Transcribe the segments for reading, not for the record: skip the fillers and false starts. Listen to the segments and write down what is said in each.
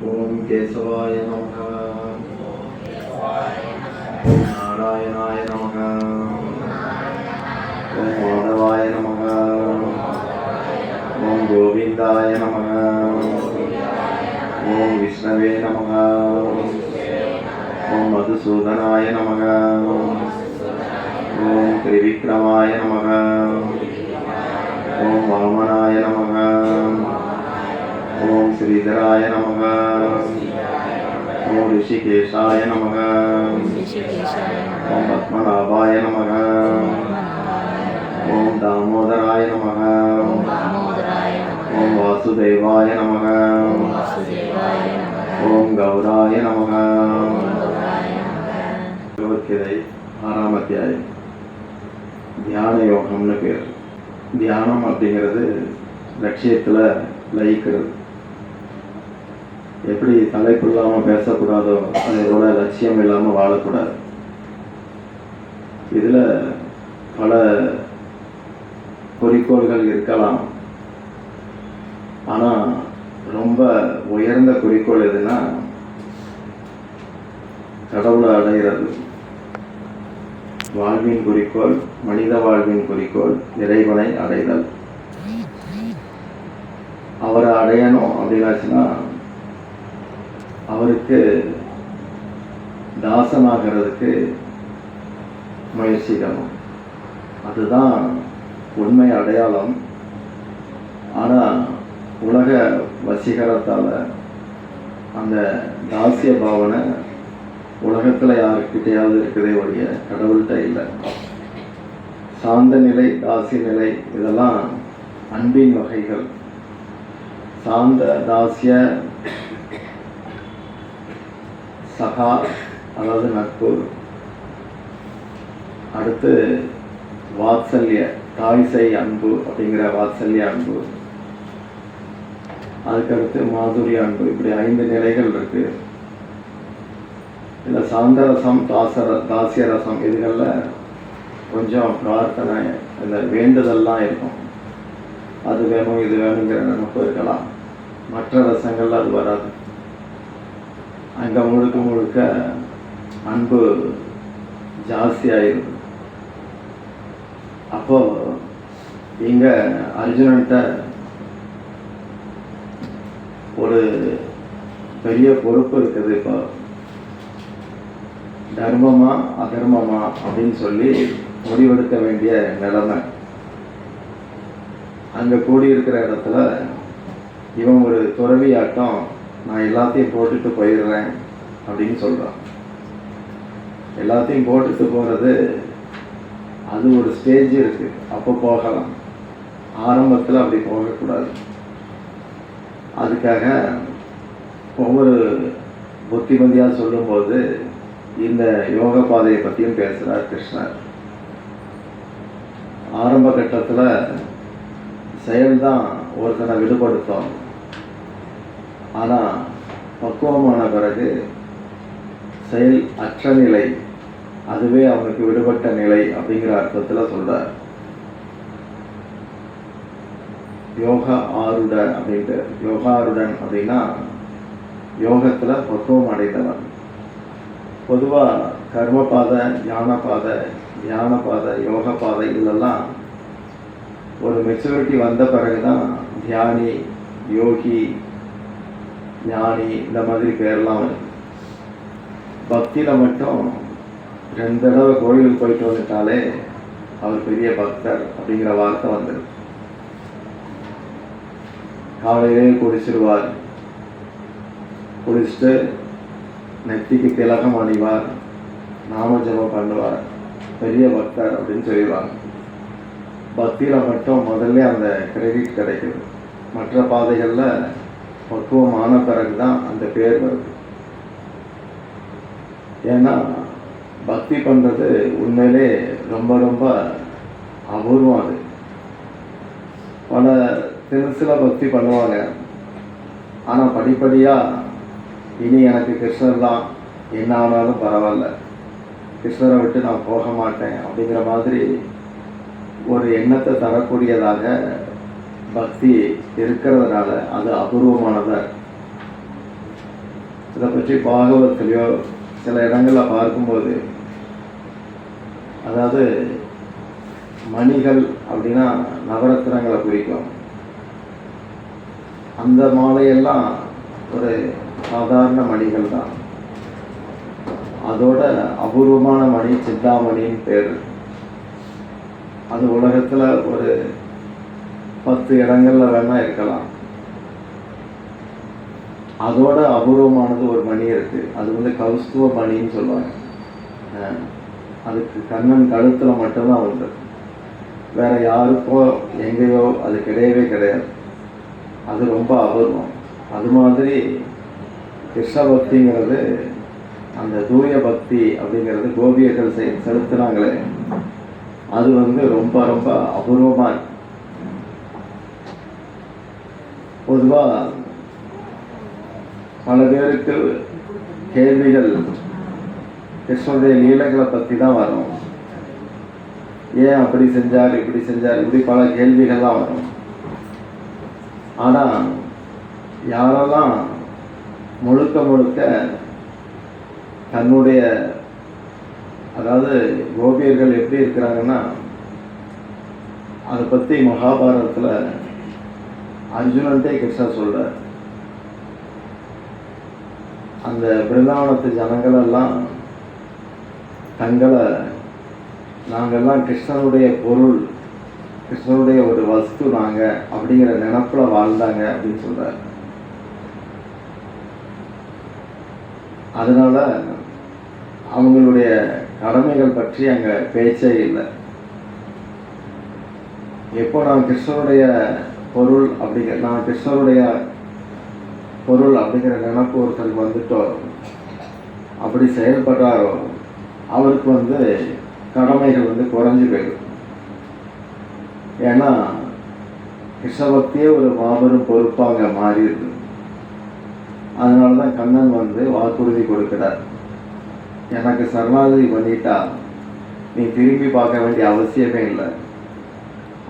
ஓம் கேசவாய நமக. ஓம் நாராயணாய நமக. ஓம் மாதவாய நமக. ஓம் கோவிந்தாய நமக. ஓம் விஷ்ணவே நமக. ஓம் மதுசூதனாய நமக. ஓம் திரிவிக்ரமாய நமக. ஓம் வாமனாய நமக. ஓம் ஸ்ரீதராய நமக. ஓம் ரிஷிகேஷாய நமக. ஓம் பத்மநாபாய நமக. ஓம் தாமோதராய நமக. ஓம் வாசுதேவாய நமக. ஓம் கௌராய நமக. பகவத்கீதை 6ஆம் அத்தியாயம். தியான யோகம்னு பேர். தியானம் அப்படிங்கிறது லட்சியத்தில் லயிக்கிறது. எப்படி தலைப்பு இல்லாமல் பேசக்கூடாதோ அதோட லட்சியம் இல்லாமல் வாழக்கூடாது. இதில் பல குறிக்கோள்கள் இருக்கலாம். ஆனால் ரொம்ப உயர்ந்த குறிக்கோள் எதுனா கடவுளை அடைகிறது. வாழ்வின் குறிக்கோள், மனித வாழ்வின் குறிக்கோள் இறைவனை அடைதல். அவரை அடையணும் அப்படின்னாச்சுன்னா அவருக்கு தாசனாகிறதுக்கு முயற்சிக்கணும். அதுதான் உண்மை அடையாளம். ஆனால் உலக வசீகரத்தால் அந்த தாசிய பாவனை உலகத்தில் யாருக்கிட்டையாவது இருக்குதே ஒழிய கடவுள்கிட்ட இல்லை. சாந்த நிலை, தாசிய நிலை இதெல்லாம் அன்பின் வகைகள். சாந்த, தாசிய, சகா அதாவது நட்பு, அடுத்து வாத்சல்ய தாய்சை அன்பு அப்படிங்கிற வாத்சல்ய அன்பு, அதுக்கடுத்து மாதுரிய அன்பு. இப்படி 5 நிலைகள் இருக்கு. இந்த சாந்தரசம், தாசிய ரசம் இதுகளில் கொஞ்சம் பிரார்த்தனை, இந்த வேண்டுதல்லாம் இருக்கும். அது வேணும் இது வேணுங்கிற நினைப்பு இருக்கலாம். மற்ற ரசங்கள்ல அது வராது. அங்கே முழுக்க முழுக்க அன்பு ஜாஸ்தியாயிருக்கு. அப்போ இங்கே அர்ஜுனன்ட்ட ஒரு பெரிய பொறுப்பு இருக்குது. இப்போ தர்மமா அதர்மமா அப்படின்னு சொல்லி முடிவெடுக்க வேண்டிய நிலைமை. அங்கே கூடியிருக்கிற இடத்துல இவன் ஒரு துறவியாட்டம் நான் எல்லாத்தையும் போட்டுட்டு போயிடுறேன் அப்படின்னு சொல்கிறான். எல்லாத்தையும் போட்டுட்டு போகிறது அது ஒரு ஸ்டேஜ் இருக்குது. அப்போ போகலாம். ஆரம்பத்தில் அப்படி போகக்கூடாது. அதுக்காக ஒவ்வொரு புத்திமதியாக சொல்லும்போது இந்த யோக பாதையை பற்றியும் பேசுகிறார் கிருஷ்ணர். ஆரம்ப கட்டத்தில் செயல்தான் ஒருத்தனை விடுபடுத்தும். ஆனால் பக்குவமான பிறகு செயல் அற்ற நிலை, அதுவே அவனுக்கு விடுபட்ட நிலை அப்படிங்கிற அர்த்தத்தில் சொல்கிறார். யோகா ஆருட அப்படின்ட்டு. யோகாருடன் அப்படின்னா யோகத்தில் பக்குவம் அடைந்தவன். பொதுவாக கர்மபாதை, ஞானபாதை, யோக பாதை இதெல்லாம் ஒரு மெச்சூரிட்டி வந்த பிறகு தான் தியானி, யோகி, ஞானி இந்த மாதிரி பேர்லாம் வருது. பக்தியில் மட்டும் 2 தடவை கோயிலுக்கு போயிட்டு வந்துட்டாலே அவர் பெரிய பக்தர் அப்படிங்கிற வார்த்தை வந்துடும். காலையிலே குடிச்சிடுவார். குடிச்சிட்டு நெத்திக்கு திலகம் அணிவார், நாம ஜபம் பண்ணுவார், பெரிய பக்தர் அப்படின்னு சொல்லிடுவாங்க. பக்தியில் மட்டும் முதல்ல அந்த கிரெடிட் கிடைக்குது. மற்ற பாதைகளில் பக்குவமான பிறகு தான் அந்த பேர் வருது. ஏன்னா பக்தி பண்ணுறது உண்மையிலே ரொம்ப ரொம்ப அபூர்வம். அது பல தினசில் பக்தி பண்ணுவாங்க. ஆனால் படிப்படியாக இனி எனக்கு கிருஷ்ணர் தான், என்ன ஆனாலும் பரவாயில்ல, கிருஷ்ணரை விட்டு நான் போக மாட்டேன் அப்படிங்கிற மாதிரி ஒரு எண்ணத்தை தரக்கூடியதாக பக்தி இருக்கிறதுனால அது அபூர்வமானதாக. இதை பற்றி பாகவத்திலையோ சில இடங்களில் பார்க்கும்போது, அதாவது மணிகள் அப்படின்னா நவரத்னங்களை குறிக்கும். அந்த மாலையெல்லாம் ஒரு சாதாரண மணிகள் தான். அதோட அபூர்வமான மணி சிந்தாமணின்னு பேர். அது உலகத்தில் ஒரு 10 இடங்கள்ல வேணா இருக்கலாம். அதோட அபூர்வமானது ஒரு மணி இருக்கு. அது வந்து கௌஸ்துவ மணின்னு சொல்லுவாங்க. அதுக்கு கண்ணன் கழுத்துல மட்டும்தான் உண்டு. வேற யாருக்கோ எங்கேயோ அது கிடையவே கிடையாது. அது ரொம்ப அபூர்வம். அது மாதிரி கிருஷ்ண பக்திங்கிறது, அந்த தூய பக்தி அப்படிங்கிறது கோபியர்கள் செலுத்தினாங்களே, அது வந்து ரொம்ப ரொம்ப அபூர்வமா இருக்கு. பொதுவா பல பேருக்கு கேள்விகள் கிருஷ்ணனுடைய லீலைகளை பற்றி தான் வரும். ஏன் அப்படி செஞ்சார், இப்படி செஞ்சார், இப்படி பல கேள்விகள்லாம் வரும். ஆனால் யாரெல்லாம் முழுக்க முழுக்க தன்னுடைய, அதாவது கோபியர்கள் எப்படி இருக்கிறாங்கன்னா, அதை பற்றி மகாபாரதத்தில் அர்ஜுனன்ட்டே கிருஷ்ணர் சொல்றார். அந்த பிருந்தாவனத்து ஜனங்களெல்லாம் தங்களை, நாங்கள்லாம் கிருஷ்ணனுடைய பொருள், கிருஷ்ணனுடைய ஒரு வஸ்து நாங்கள் அப்படிங்கிற நினப்பில் வாழ்ந்தாங்க அப்படின்னு சொல்றார். அதனால அவங்களுடைய கடமைகள் பற்றி அங்கே பேச்சே இல்லை. எப்போ நான் கிருஷ்ணனுடைய பொருள் நான் கிருஷ்ணருடைய பொருள் அப்படிங்கிற நினப்பு ஒருத்தருக்கு வந்துட்டோ, அப்படி செயல்படுறாரோ, அவருக்கு வந்து கடமைகள் வந்து குறைஞ்சி போயிடும். ஏன்னா கிருஷ்ணபக்தியே ஒரு மாபெரும் பொறுப்பாக மாறிடுது. அதனால தான் கண்ணன் வந்து வாக்குறுதி கொடுக்கிறார். எனக்கு சரணாகதி பண்ணிட்டா நீ திரும்பி பார்க்க வேண்டிய அவசியமே இல்லை.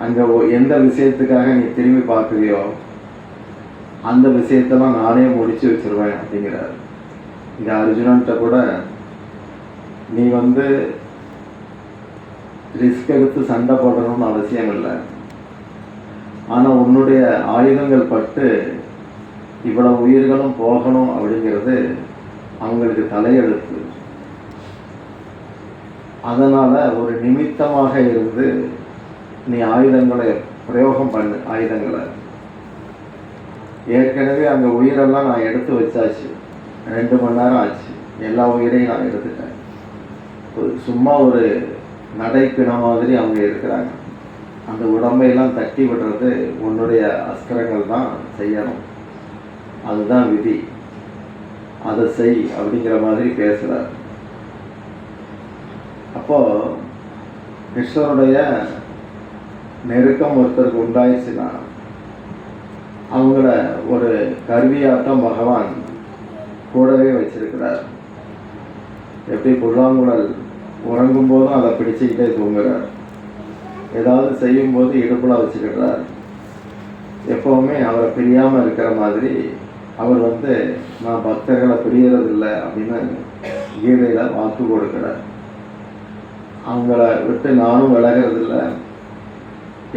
அங்கே எந்த விஷயத்துக்காக நீ திரும்பி பார்க்குறியோ அந்த விஷயத்தெல்லாம் நானே முடிச்சு வச்சிருவேன் அப்படிங்கிறார். இந்த அர்ஜுனன்ட்ட கூட நீ வந்து ரிஸ்க் எடுத்து சண்டை போடணும்னு அவசியம் இல்லை. ஆனால் உன்னுடைய ஆயுதங்கள் பட்டு இவ்வளவு உயிர்களும் போகணும் அப்படிங்கிறது அவங்களுக்கு தலையெழுத்து. அதனால ஒரு நிமித்தமாக இருந்து நீ ஆயுதங்களை பிரயோகம் பண்ணு. ஆயுதங்களை ஏற்கனவே அங்கே உயிரெல்லாம் நான் எடுத்து வச்சாச்சு. 2 மணி நேரம் ஆச்சு. எல்லா உயிரையும் நான் எடுத்துட்டேன். சும்மா ஒரு நடைப்பின மாதிரி அவங்க இருக்கிறாங்க. அந்த உடம்பையெல்லாம் தட்டி விடுறது உன்னுடைய அஸ்திரங்கள் தான் செய்யணும். அதுதான் விதி. அதை செய் அப்படிங்கிற மாதிரி பேசுகிறார். அப்போ கிருஷ்ணனுடைய நெருக்கம் ஒருத்தருக்கு உண்டாயிடுச்சுன்னா அவங்கள ஒரு கருவியாட்டம் பகவான் கூடவே வச்சிருக்கிறார். எப்படி புல்லாங்குழல் உறங்கும் போதும் அதை பிடிச்சிக்கிட்டே தூங்குறார். ஏதாவது செய்யும்போது இடுப்புல வச்சுக்கிட்டார். எப்பவுமே அவரை பிரியாமல் இருக்கிற மாதிரி அவர் வந்து நான் பக்தர்களை பிரியறதில்லை அப்படின்னு கீதையில் வாக்கு கொடுக்கிறார். அவங்கள விட்டு நானும் விலகிறதில்லை.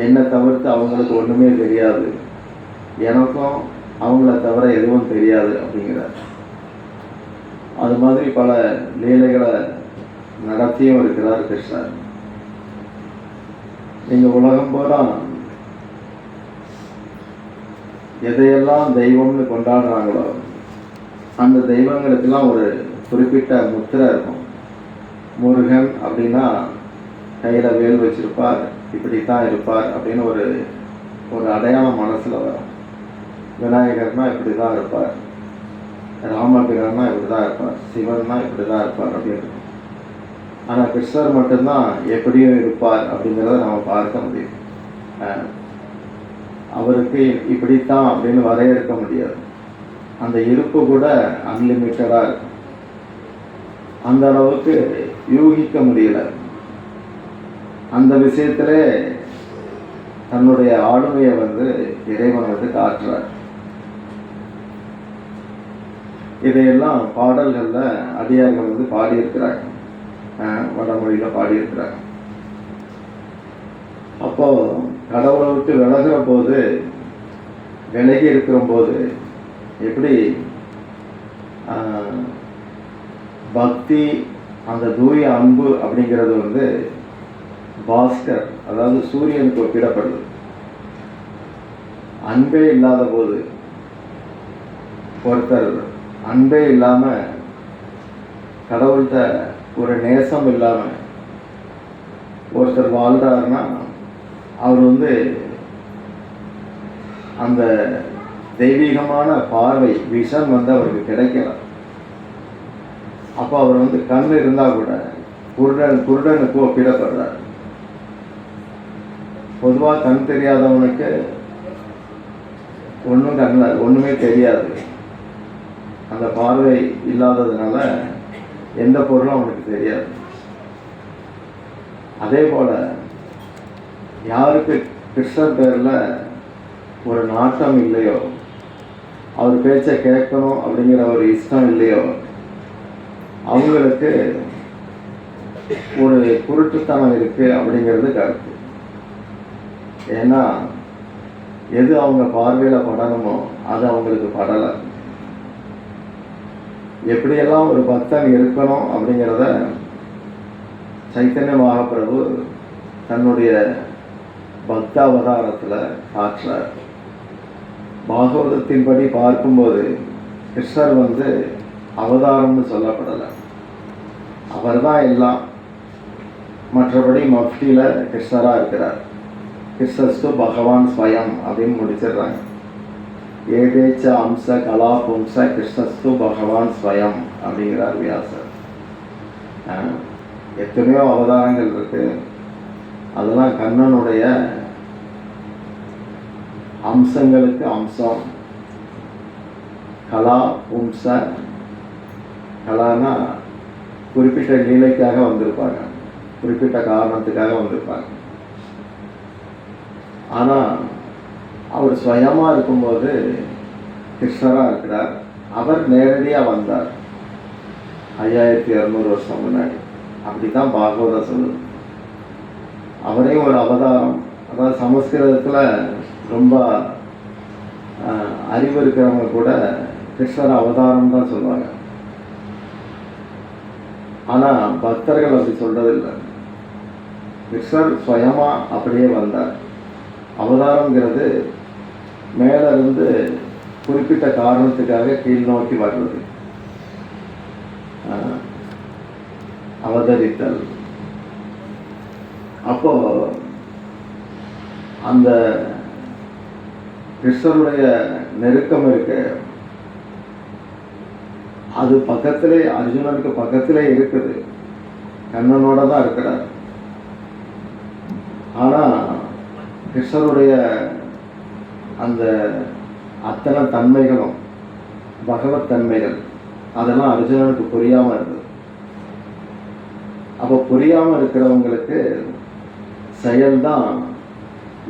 என்னை தவிர்த்து அவங்களுக்கு ஒன்றுமே தெரியாது, எனக்கும் அவங்கள தவிர எதுவும் தெரியாது அப்படிங்கிறார். அது மாதிரி பல லீலைகளை நடத்தியும் இருக்கிறார் கிருஷ்ணர். நீங்கள் உலகம் பூரா எதையெல்லாம் தெய்வம்னு கொண்டாடுறாங்களோ அந்த தெய்வங்களுக்கெல்லாம் ஒரு குறிப்பிட்ட முத்திரை இருக்கும். முருகன் அப்படின்னா கையில் வேல் வச்சிருப்பார், இப்படித்தான் இருப்பார் அப்படின்னு ஒரு அடையாளம் மனசில் வரும். விநாயகர்னா இப்படி தான் இருப்பார், ராமபிரான்னா இப்படி தான் இருப்பார், சிவன்னா இப்படி தான் இருப்பார் அப்படின்னு. ஆனால் கிருஷ்ணர் மட்டும்தான் எப்படியும் இருப்பார் அப்படிங்கிறத நம்ம பார்க்க முடியும். அவருக்கு இப்படித்தான் அப்படின்னு வரையறுக்க முடியாது. அந்த இருப்பு கூட அன்லிமிட்டடாக இருக்கும். அந்த அளவுக்கு யூகிக்க முடியல. அந்த விஷயத்திலே தன்னுடைய ஆளுமையை வந்து இறைவன் வந்து காட்டுறார். இதையெல்லாம் பாடல்களில் அடியார்கள் வந்து பாடியிருக்கிறாங்க, வடமொழியில் பாடியிருக்கிறாங்க. அப்போது கடவுளை விட்டு விலகிற போது, விலகி இருக்கிற போது எப்படி பக்தி, அந்த தூய அன்பு அப்படிங்கிறது வந்து பாஸ்கர், அதாவது சூரியனுக்கு ஒப்பிடப்படுது. அன்பே இல்லாத போது, ஒருத்தர் அன்பே இல்லாமல், கடவுள்கிட்ட ஒரு நேசம் இல்லாமல் ஒருத்தர் வாழ்கிறாருன்னா அவர் வந்து அந்த தெய்வீகமான பார்வை, விஷன் வந்து அவருக்கு கிடைக்கல. அப்போ அவர் வந்து கண் இருந்தால் கூட குருடனுக்கு ஒப்பிடப்படுறார். பொதுவாக கண் தெரியாதவனுக்கு ஒன்றுமே தெரியாது. அந்த பார்வை இல்லாததுனால எந்த பொருளும் அவனுக்கு தெரியாது. அதே போல் யாருக்கு கிருஷ்ணர் பேரில் ஒரு நாட்டம் இல்லையோ, அவர் பேச்சை கேட்கணும் அப்படிங்கிற ஒரு இஷ்டம் இல்லையோ, அவங்களுக்கு ஒரு குருட்டுத்தனம் இருக்குது அப்படிங்கிறது கருத்து. ஏன்னா எது அவங்க பார்வையில் படணுமோ அது அவங்களுக்கு படலை. எப்படியெல்லாம் ஒரு பக்தன் இருக்கணும் அப்படிங்கிறத சைத்தன்ய மகாபிரபு தன்னுடைய பக்தாவதாரத்தில் காட்டுறார். பாகவதத்தின்படி பார்க்கும்போது கிருஷ்ணர் வந்து அவதாரம்னு சொல்லப்படலை, அவர் தான் எல்லாம். மற்றபடி மஃப்டியில் கிருஷ்ணராக இருக்கிறார். கிருஷ்ணஸ்து பகவான் ஸ்வயம் அப்படின்னு முடிச்சிடுறாங்க. ஏதேச்ச அம்ச கலா பும்ச கிருஷ்ணஸ்து பகவான் ஸ்வயம் அப்படிங்கிறார் வியாசர். எத்தனையோ அவதாரங்கள் இருக்கு, அதெல்லாம் கண்ணனுடைய அம்சங்களுக்கு அம்சம். கலா பும்ச, கலானா குறிப்பிட்ட லீலைக்காக வந்திருப்பாங்க, குறிப்பிட்ட காரணத்துக்காக வந்திருப்பாங்க. ஆனால் அவர் ஸ்வயமாக இருக்கும்போது கிருஷ்ணராக இருக்கிறார். அவர் நேரடியாக வந்தார் 5200 வருஷம் முன்னாடி. அப்படி தான் பாகவதம் சொல்லுது. அவரையும் ஒரு அவதாரம். அதாவது சமஸ்கிருதத்தில் ரொம்ப அறிவு இருக்கிறவங்க கூட கிருஷ்ணர் அவதாரம் தான் சொல்லுவாங்க. ஆனால் பக்தர்கள் அப்படி சொல்றதில்லை. கிருஷ்ணர் ஸ்வயமாக அப்படியே வந்தார். அவதாரங்கிறது மேலே இருந்து குறிப்பிட்ட காரணத்துக்காக கீழ் நோக்கி வர்றது, அவதரித்தல். அப்போ அந்த கிருஷ்ணருடைய நெருக்கம் இருக்கு, அது பக்கத்திலே, அர்ஜுனனுக்கு பக்கத்திலே இருக்குது. கண்ணனோட தான் இருக்கிறார். ஆனால் கிருஷ்ணருடைய அந்த அத்தனை தன்மைகளும், பகவத் தன்மைகள், அதெல்லாம் அர்ஜுனனுக்கு புரியாமல் இருந்தது. அப்போ புரியாமல் இருக்கிறவங்களுக்கு செயல்தான்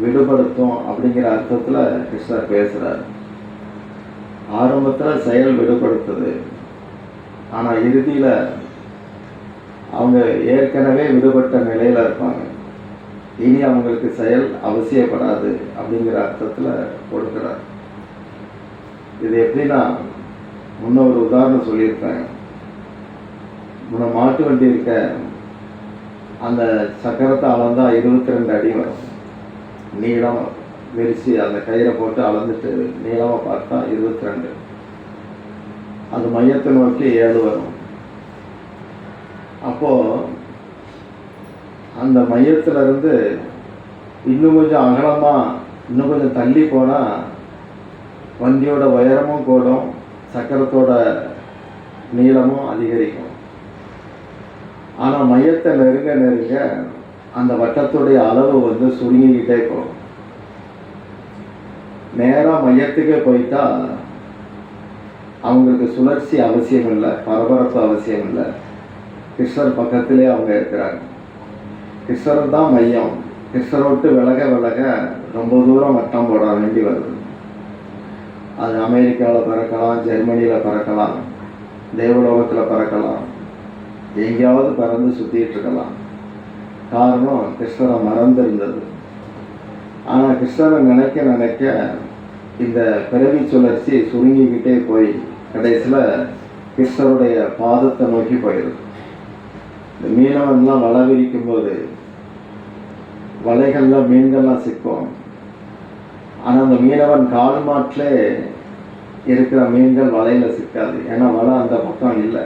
விடுபடுத்தும் அப்படிங்கிற அர்த்தத்தில் கிருஷ்ணர் பேசுகிறார். ஆரம்பத்தில் செயல் விடுபடுத்துது, ஆனால் இறுதியில் அவங்க ஏற்கனவே விடுபட்ட நிலையில் இருப்பாங்க. இனி அவங்களுக்கு செயல் அவசியப்படாது அப்படிங்கிற அர்த்தத்தில் கொடுக்கிறார். இது எப்படின்னா, முன்ன ஒரு உதாரணம் சொல்லியிருக்காங்க. முன்ன மாட்டு வண்டி இருக்க, அந்த சக்கரத்தை அளந்தா 22 அடி வரும் நீளம். விரிச்சு அந்த கயிறை போட்டு அளந்துட்டு நீளமாக பார்த்தா 22. அது மையத்தை நோக்கி 7 வரும். அப்போது அந்த மையத்திலிருந்து இன்னும் கொஞ்சம் அகலமாக, இன்னும் கொஞ்சம் தள்ளி போனால் வண்டியோட உயரமும் கூடும், சக்கரத்தோட நீளமும் அதிகரிக்கும். ஆனால் மையத்தை நெருங்க நெருங்க அந்த வட்டத்துடைய அளவு வந்து சுருங்கிக்கிட்டே போகும். நேராக மையத்துக்கே போயிட்டா அவங்களுக்கு சுழற்சி அவசியம் இல்லை, பரபரப்பு அவசியம் இல்லை. கிருஷ்ணர் பக்கத்திலே அவங்க இருக்கிறாங்க. கிருஷ்ணர் தான் மையம். கிருஷ்ணரை விட்டு விலக விலக ரொம்ப தூரம் வட்டம் போட வேண்டி வருது. அது அமெரிக்காவில் பறக்கலாம், ஜெர்மனியில் பறக்கலாம், தேவலோகத்தில் பறக்கலாம், எங்கேயாவது பறந்து சுற்றிட்டு இருக்கலாம். காரணம் கிருஷ்ணரை மறந்திருந்தது. ஆனால் கிருஷ்ணரை நினைக்க நினைக்க இந்த பிறவி சுழற்சி சுருங்கிக்கிட்டே போய் கடைசியில் கிருஷ்ணருடைய பாதத்தை நோக்கி போயிடுது. இந்த மீனவன்லாம் வலை விரிக்கும் போது வலைகளில் மீன்கள்லாம் சிக்கும். ஆனால் அந்த மீனவன் கால் மாட்டிலே இருக்கிற மீன்கள் வலையில் சிக்காது, ஏன்னா வலை அந்த பக்கம் இல்லை.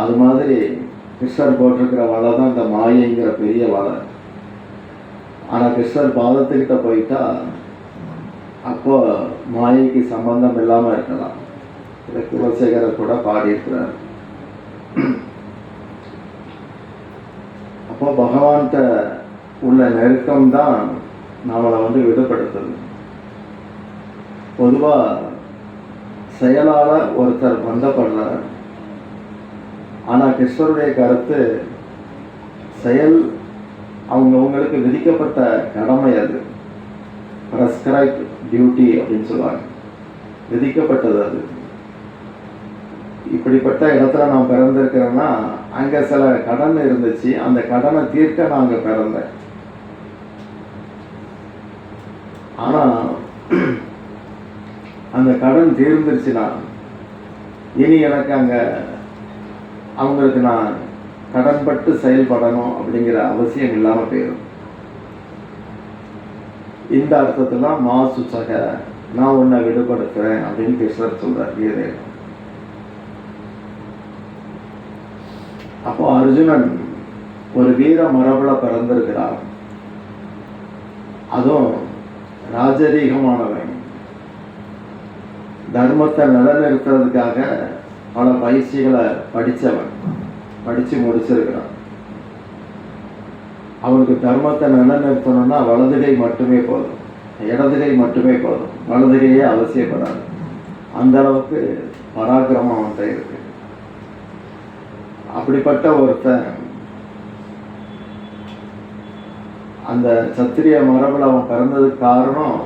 அது மாதிரி கிருஷ்ணர் போட்டிருக்கிற வலை தான் இந்த மாயைங்கிற பெரிய வலை. ஆனால் கிருஷ்ணர் பாதத்துக்கிட்ட போயிட்டா அப்போ மாயைக்கு சம்பந்தம் இல்லாமல் இருக்கலாம். இதை குலசேகரர் கூட பாடியிருக்கிறார். அப்போ பகவான்கிட்ட உள்ள நெருக்கம்தான் நம்மளை விடுபடுத்துது. பொதுவாக செயலால் ஒருத்தர் பந்தப்படுறார். ஆனால் கிருஷ்ணருடைய கருத்து செயல் அவங்களுக்கு விதிக்கப்பட்ட கடமை, அது ப்ரெஸ்கிரைப்ட் டியூட்டி அப்படின்னு சொல்லுவாங்க, விதிக்கப்பட்டது. அது இப்படிப்பட்ட இடத்துல நான் பிறந்திருக்கிறேன்னா அங்கே சில கடன் இருந்துச்சு, அந்த கடனை தீர்க்க நான் அங்கே பிறந்தேன். ஆனால் அந்த கடன் தீர்ந்துருச்சுன்னா இனி எனக்கு அங்கே அவங்களுக்கு நான் கடன்பட்டு செயல்படணும் அப்படிங்கிற அவசியம் இல்லாமல் போயிடும். இந்த அர்த்தத்தில் மா சுசக, நான் உன்னை விடுபடுத்துறேன் அப்படின்னு கிருஷ்ணர் சொல்றார் கீதையில். அப்போ அர்ஜுனன் ஒரு வீர மரபுல பிறந்திருக்கிறார். அதுவும் ராஜரீகமானவன். தர்மத்தை நிலைநிறுத்துறதுக்காக பல பயிற்சிகளை படித்தவன், படித்து முடிச்சிருக்கிறான். அவனுக்கு தர்மத்தை நிலைநிறுத்தணும்னா வலதுகை மட்டுமே போதும், இடதுகை மட்டுமே போதும், வலதுகையே அவசியப்படாது. அந்த அளவுக்கு பராக்கிரமம் அவன்கிட்ட இருக்கு. அப்படிப்பட்ட ஒருத்தன் அந்த சத்திரிய மரபில் அவன் பிறந்ததுக்கு காரணம்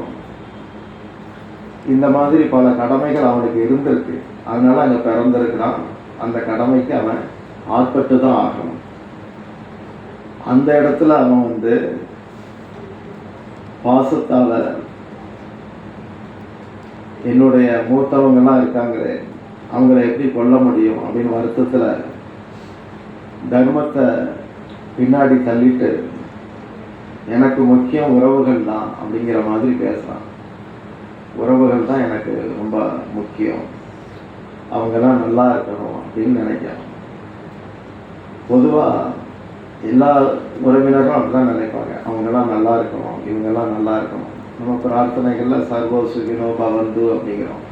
இந்த மாதிரி பல கடமைகள் அவனுக்கு இருந்திருக்கு. அதனால அங்கே பிறந்திருக்கிறான். அந்த கடமைக்கு அவன் ஆட்பட்டு தான் ஆகணும். அந்த இடத்துல அவன் பாசத்தால் என்னுடைய மூத்தவங்கெல்லாம் இருக்காங்களே அவங்கள எப்படி கொல்ல முடியும் அப்படின்னு வருத்தத்தில் தர்மத்தை பின்னாடி தள்ளிட்டு எனக்கு முக்கியம் உறவுகள் தான் அப்படிங்கிற மாதிரி பேசுகிறான். உறவுகள் தான் எனக்கு ரொம்ப முக்கியம், அவங்கெல்லாம் நல்லா இருக்கணும் அப்படின்னு நினைக்கிறான். பொதுவாக எல்லா உறவினரும் அப்படிதான் நினைப்பாங்க, அவங்கெல்லாம் நல்லா இருக்கணும், இவங்கெல்லாம் நல்லா இருக்கணும். நம்ம பிரார்த்தனைகளில் சர்வ சுகினோ பவந்து அப்படிங்கிறோம்.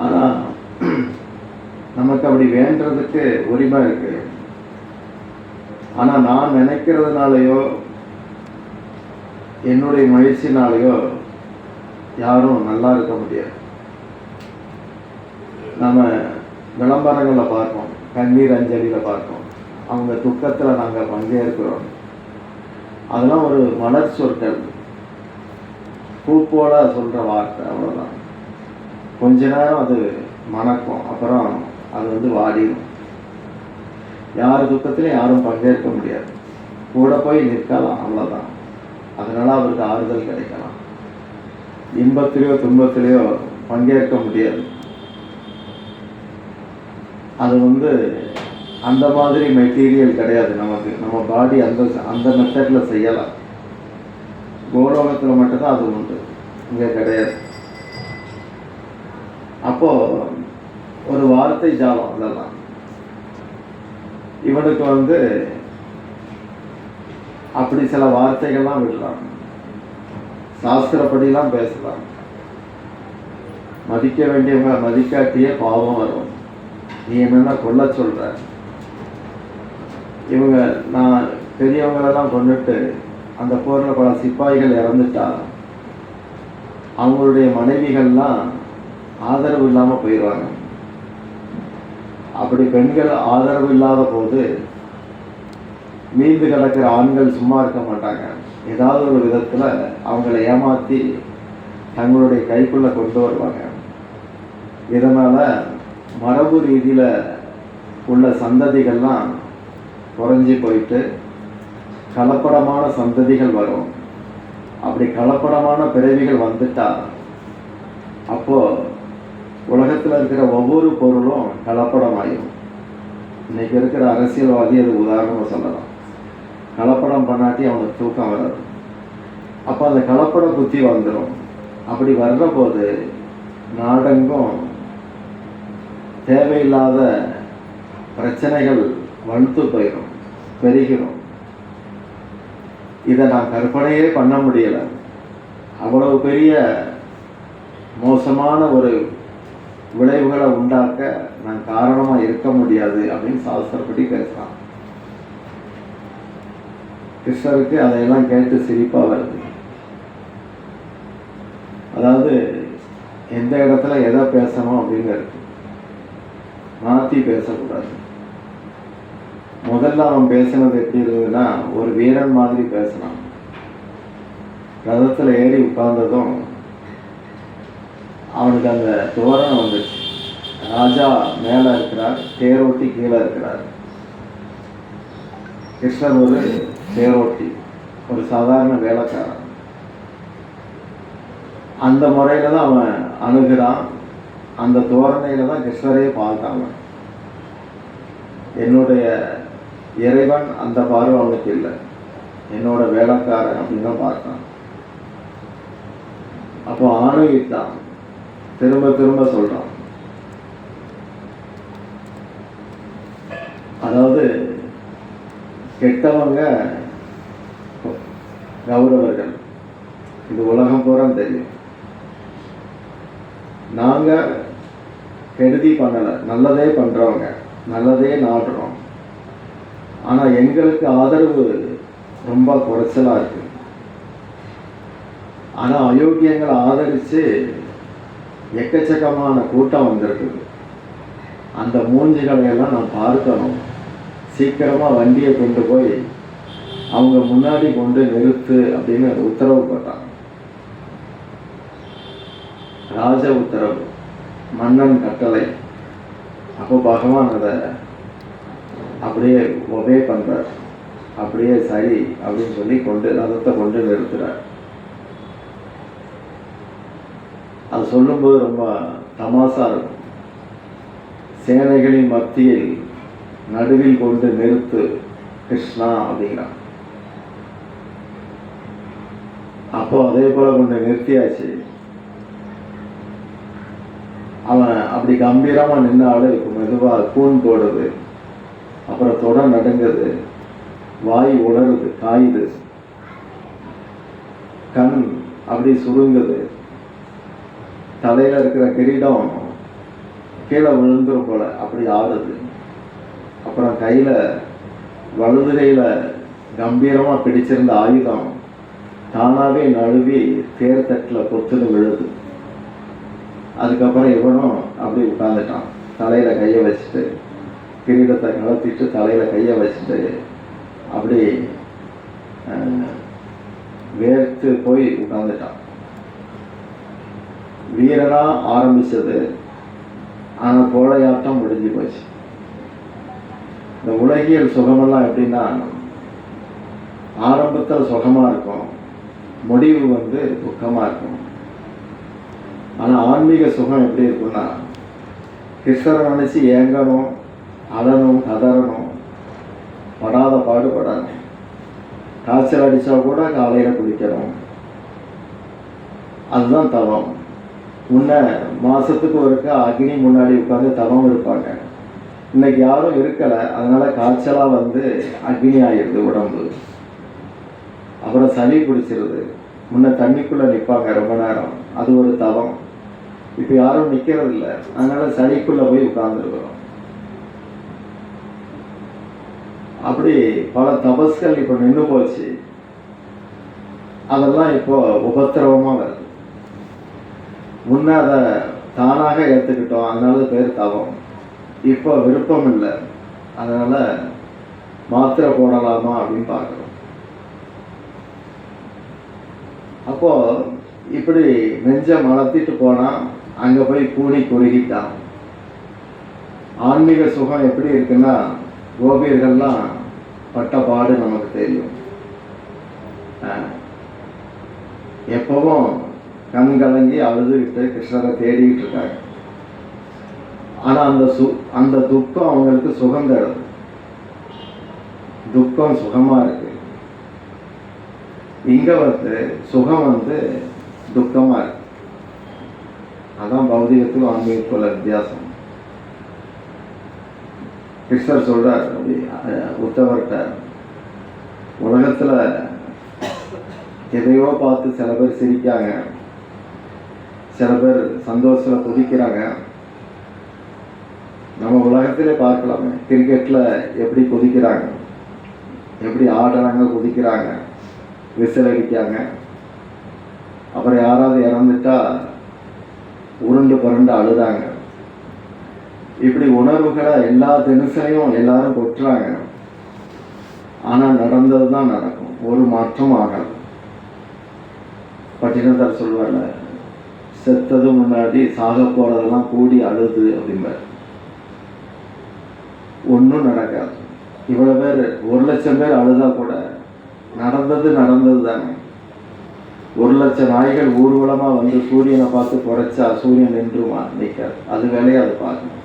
ஆனால் நமக்கு அப்படி வேண்டதுக்கு உரிமை இருக்கு. ஆனால் நான் நினைக்கிறதுனாலையோ என்னுடைய முயற்சினாலேயோ யாரும் நல்லா இருக்க முடியாது. நம்ம விளம்பரங்களில் பார்ப்போம், கண்ணீர் அஞ்சலியில் பார்ப்போம், அவங்க துக்கத்தில் நாங்கள் பங்கேற்கிறோம். அதெல்லாம் ஒரு மலர் சொற்கள், பூ போல சொல்கிற வார்த்தை, அவ்வளோதான். கொஞ்ச நேரம் அது மணக்கும், அப்புறம் அது வாடிடும். யார் துக்கத்திலையும் யாரும் பங்கேற்க முடியாது, கூட போய் நிற்கலாம், அவ்வளோதான். அதனால அவருக்கு ஆறுதல் கிடைக்கலாம். இன்பத்திலேயோ துன்பத்திலேயோ பங்கேற்க முடியாது. அது அந்த மாதிரி மெட்டீரியல் கிடையாது நமக்கு. நம்ம பாடி அந்த மெத்தடில் செய்யலாம். கோலோகத்தில் மட்டும்தான் அது உண்டு, இங்கே கிடையாது. அப்போது ஒரு வார்த்தை ஜாலம் அதெல்லாம். இவனுக்கு அப்படி சில வார்த்தைகள்லாம் விடலாம், சாஸ்திரப்படிலாம் பேசலாம். மதிக்க வேண்டியவங்க மதிக்காட்டியே பாவம் வரும். நீ என்னென்ன கொல்ல சொல்ற, இவங்க நான் பெரியவங்களெல்லாம் கொண்டுட்டு அந்த போரில் பல சிப்பாய்கள் இறந்துட்டா அவங்களுடைய மனைவிகள்லாம் ஆதரவு இல்லாமல் போயிடுவாங்க. அப்படி பெண்கள் ஆதரவு இல்லாத போது மீண்டு கிடக்கிற ஆண்கள் சும்மா இருக்க மாட்டாங்க. ஏதாவது ஒரு விதத்தில் அவங்கள ஏமாற்றி தங்களுடைய கைக்குள்ளே கொண்டு வருவாங்க. இதனால் மரபு ரீதியில் உள்ள சந்ததிகள்லாம் குறைஞ்சி போயிட்டு கலப்படமான சந்ததிகள் வரும். அப்படி கலப்படமான பிறவிகள் வந்துட்டா அப்போது உலகத்தில் இருக்கிற ஒவ்வொரு பொருளும் கலப்படமாயிடும். இன்றைக்கி இருக்கிற அரசியல்வாதி அது உதாரணமாக சொல்லலாம். கலப்படம் பண்ணாட்டி அவனுக்கு தூக்கம் வராது. அப்போ அந்த கலப்பட புத்தி வந்துடும். அப்படி வர்ற போது நாடெங்கும் தேவையில்லாத பிரச்சனைகள் வலுத்து போயிடும், பெருகிடும். இதை நான் கற்பனையே பண்ண முடியலை. அவ்வளவு பெரிய மோசமான ஒரு விளைவுகளை உண்டாக்க நான் காரணமாக இருக்க முடியாது அப்படின்னு சாஸ்திரப்படி பேசுகிறான். கிருஷ்ணருக்கு அதையெல்லாம் கேட்டு சிரிப்பாக வருது. அதாவது எந்த இடத்துல எதை பேசணும் அப்படின்னு இருக்கு, மாற்றி பேசக்கூடாது. முதல்ல அவன் பேசினது எப்படி இருந்ததுன்னா, ஒரு வீரன் மாதிரி பேசினான். ரதத்தில் ஏறி உட்கார்ந்ததும் அவனுக்கு அந்த தோரணம் வந்துச்சு. ராஜா மேலே இருக்கிறார், தேரோட்டி கீழே இருக்கிறார். கிருஷ்ணர் ஒரு தேரோட்டி, ஒரு சாதாரண வேலைக்காரன். அந்த முறையில் தான் அவன் அணுகிறான். அந்த தோரணையில் தான் கிருஷ்ணரையே பார்த்தாங்க. என்னுடைய இறைவன் அந்த பார்வை அவனுக்கு இல்லை, என்னோட வேலைக்காரன் அப்படின்னு தான் பார்த்தான். அப்போ ஆணையிட்டான், திரும்ப திரும்ப சொல்றான். அதாவது கெட்டவங்க கௌரவர்கள், இது உலகம் பூரா தெரியும். நாங்க கெடுதி பண்ணலை, நல்லதே பண்றவங்க, நல்லதே நாடுறோம். ஆனா எங்களுக்கு ஆதரவு ரொம்ப குறைச்சலா இருக்கு. ஆனா அயோக்கியங்களை ஆதரிச்சு எக்கச்சக்கமான கூட்டம் வந்திருக்குது. அந்த மூஞ்சிகளை எல்லாம் நான் பார்க்கணும். சீக்கிரமா வண்டியை கொண்டு போய் அவங்க முன்னாடி கொண்டு நிறுத்து அப்படின்னு உத்தரவு போட்டாங்க. ராஜ உத்தரவு, மன்னன் கட்டளை. அப்போ பகவான் அதை அப்படியே ஒபே பண்றார். அப்படியே சரி அப்படின்னு சொல்லி கொண்டு ரதத்தை கொண்டு நிறுத்துறார். அது சொல்லும்போது ரொம்ப தமாசா இருக்கும். சேனைகளின் மத்தியில் நடுவில் கொண்டு நிறுத்து கிருஷ்ணா அப்படிங்கிறான். அப்போ அதே போல கொண்டு நிறுத்தியாச்சு. அவன் அப்படி கம்பீரமா நின்னாலும் இப்போ மெதுவா கூன் போடுது, அப்புறம் தொட நடுங்குது, வாய் உலருது, காயுது, கண் அப்படி சுருங்குது, தலையில இருக்கிற கிரீடம் கீழே விழுந்துரும் போல அப்படி ஆடுது. அப்புறம் கையில வலது கையில கம்பீரமா பிடிச்சிருந்த ஆயுதம் தானாவே நழுவி தேர்தட்டில் பொத்துன்னு விழுது. அதுக்கப்புறம் இவனும் அப்படி உட்காந்துட்டான். தலையில கையை வச்சுட்டு, கிரீடத்தை கலத்திட்டு தலையில கையை வச்சுட்டு அப்படி வேர்த்து போய் உட்காந்துட்டான். வீரனா ஆரம்பிச்சது, ஆனா கோழையாட்டம் முடிஞ்சு போச்சு. இந்த உலகியல் சுகமெல்லாம் எப்படின்னா, ஆரம்பத்தில் சுகமா இருக்கும், முடிவு துக்கமா இருக்கும். ஆனா ஆன்மீக சுகம் எப்படி இருக்குன்னா, கிருஷ்ணரை நினைச்சு ஏங்கணும், அழணும், கதறணும், படாத பாடுபடணும். காய்ச்சல் அடிச்சா கூட காலையில குளிக்கணும். அதுதான் தவம். முன்ன மாசத்துக்கு ஒருக்க அக்னி முன்னாடி உட்காந்து தவம் இருப்பாங்க. இன்னைக்கு யாரும் இருக்கலை, அதனால காய்ச்சலா அக்னி ஆயிடுது உடம்பு. அப்புறம் சளி பிடிச்சிருது. முன்ன தண்ணிக்குள்ள நிற்பாங்க ரொம்ப நேரம், அது ஒரு தவம். இப்போ யாரும் நிற்கிறது இல்லை, அதனால சளிக்குள்ள போய் உட்கார்ந்துருக்கிறோம். அப்படி பல தபஸ்கள் இப்போ நின்று போச்சு. அதெல்லாம் இப்போ உபத்திரவமா வருது. முன்ன அதை தானாக ஏற்றுக்கிட்டோம், அதனால பேர் தவம். இப்போ விருப்பம் இல்லை, அதனால மாத்திரை போடலாமா அப்படின்னு பார்க்குறோம். அப்போ இப்படி நெஞ்சை மலர்த்திட்டு போனா அங்கே போய் கூடி குறுகிட்டான். ஆன்மீக சுகம் எப்படி இருக்குன்னா, கோபியர்கள்லாம் பட்ட பாடு நமக்கு தெரியும். எப்பவும் கண் கலங்கி அழுதுகிட்டு கிருஷ்ணரை தேடிக்கிட்டு இருக்காங்க. ஆனால் அந்த துக்கம் அவங்களுக்கு சுகம் தருது. துக்கம் சுகமா இருக்கு. இங்க சுகம் துக்கமா இருக்கு. அதான் பௌதிகத்துக்கும் ஆன்மீகத்துக்குள்ள வித்தியாசம். கிருஷ்ணர் சொல்றார் உத்தவர்கிட்ட, உலகத்துல எதையோ பார்த்து சில பேர் சிரிக்காங்க, சில பேர் சந்தோஷத்துல குதிக்கிறாங்க. நம்ம உலகத்திலே பார்க்கலாமே, கிரிக்கெட்ல எப்படி குதிக்கிறாங்க, எப்படி ஆடுறாங்க, குதிக்கிறாங்க, விசில் அடிக்காங்க. அப்புறம் யாராவது இறந்துட்டா உருண்டு புரண்டு அழுதாங்க. இப்படி உணர்வுகளை எல்லா தினசையும் எல்லாரும் கொட்டுறாங்க. ஆனா நடந்தது தான் நடக்கும், ஒரு மாற்றம் ஆகாது. பட்டினத்தார் சொல்வார்ல, செத்தது முன்னாடி சாக போறதெல்லாம் கூடி அழுது அப்படிம்பார். ஒன்றும் நடக்காது. இவ்வளவு பேர் 1,00,000 பேர் அழுதா கூட நடந்தது தானே. 1,00,000 நாய்கள் ஊர்வலமா சூரியனை பார்த்து குறைச்சா சூரியன் நின்றுமா? நிற்காது. அது வேலையை அது பார்க்கணும்.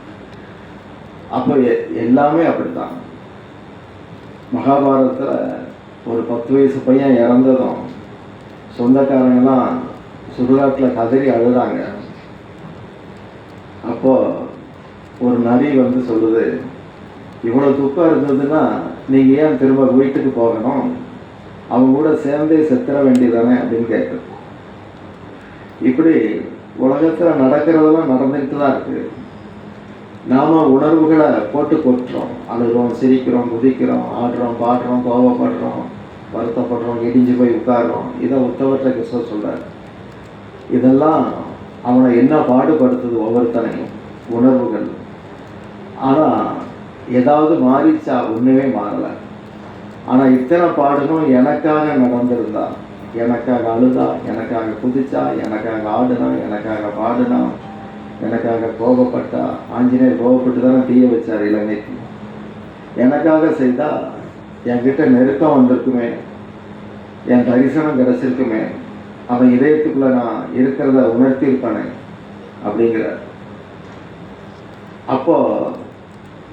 அப்போ எல்லாமே அப்படித்தான். மகாபாரதத்துல ஒரு 10 வயசு பையன் இறந்ததும் சொந்தக்காரங்கெல்லாம் சுடுகாட்டில் கதறி அழுதாங்க. அப்போ ஒரு நரி சொல்லுது, இவ்வளவு துக்கம் இருந்ததுன்னா நீங்க ஏன் திரும்ப வீட்டுக்கு போகணும், அவங்க கூட சேர்ந்தே செத்துற வேண்டியதானே அப்படின்னு கேட்குது. இப்படி உலகத்துல நடக்கிறதெல்லாம் நடந்துட்டு தான் இருக்கு. நாம உணர்வுகளை போட்டு கொட்டுறோம், அழுகிறோம், சிரிக்கிறோம், குதிக்கிறோம், ஆடுறோம், பாடுறோம், கோபப்படுறோம், வருத்தப்படுறோம், இடிஞ்சு போய் உட்காடுறோம். இதை உத்தவற்ற கிருஷ்ணர் சொல்றாரு. இதெல்லாம் அவனை என்ன பாடுபடுத்துது ஒவ்வொருத்தனையும் உணர்வுகள். ஆனா ஏதாவது மாறிச்சா? ஒண்ணுமே மாறல. ஆனா இத்தனை பாடுகளும் எனக்காக நடந்திருந்தா, எனக்காக அழுதா, எனக்காக குதிச்சா, எனக்காக ஆடுனா, எனக்காக பாடுனா, எனக்காக கோபப்பட்டா. ஆஞ்சநேயர் கோபப்பட்டு தானே தீய வச்சார் இலங்கைக்கு. எனக்காக செய்தா என்கிட்ட நெருக்கம் வந்திருக்குமே, என் தரிசனம் கிடைச்சிருக்குமே, அவன் இதயத்துக்குள்ள நான் இருக்கிறத உணர்த்தியிருப்பானே அப்படிங்கிறார். அப்போ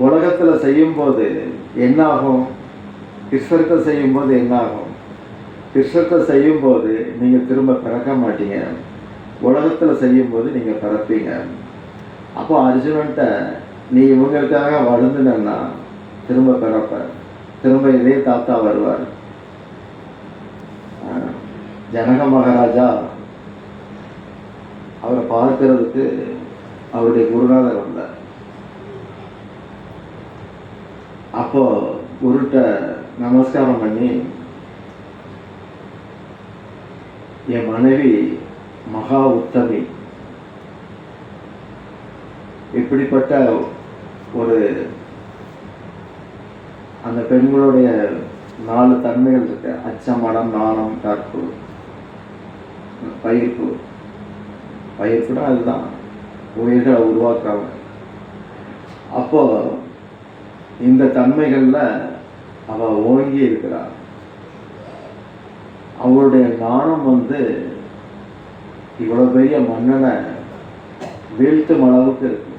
உலகத்துல செய்யும் போது என்ன ஆகும்? கிருஷ்ணர்கிட்ட செய்யும் போது என்ன ஆகும்? கிருஷ்ணர்கிட்ட செய்யும் போது நீங்க திரும்ப பிறக்க மாட்டீங்க, உலகத்துல செய்யும் போது நீங்க பிறப்பீங்க. அப்போ அர்ஜுனன்ட்ட நீ இவங்களுக்காக வளர்ந்துனா திரும்ப பிறப்ப, திரும்ப இதே தாத்தா வருவார். ஜனக மகாராஜா அவரை பார்க்கறதுக்கு அவருடைய குருநாதர் வந்தார். அப்போ குருட்ட நமஸ்காரம் பண்ணி, என் மனைவி மகா உத்தமி, இப்படிப்பட்ட ஒரு அந்த பெண்களுடைய 4 தன்மைகள் இருக்கு: அச்சம், மடம், நாணம், கற்பு, பயிர்ப்பு. பயிர்ப்புனா அதுதான் உயிர்களை உருவாக்குறாங்க. அப்போ இந்த தன்மைகள்ல அவ ஓங்கி இருக்கிறார். அவளுடைய நாணம் இவ்வளவு பெரிய மன்னனை வீழ்த்தும் அளவுக்கு இருக்கு.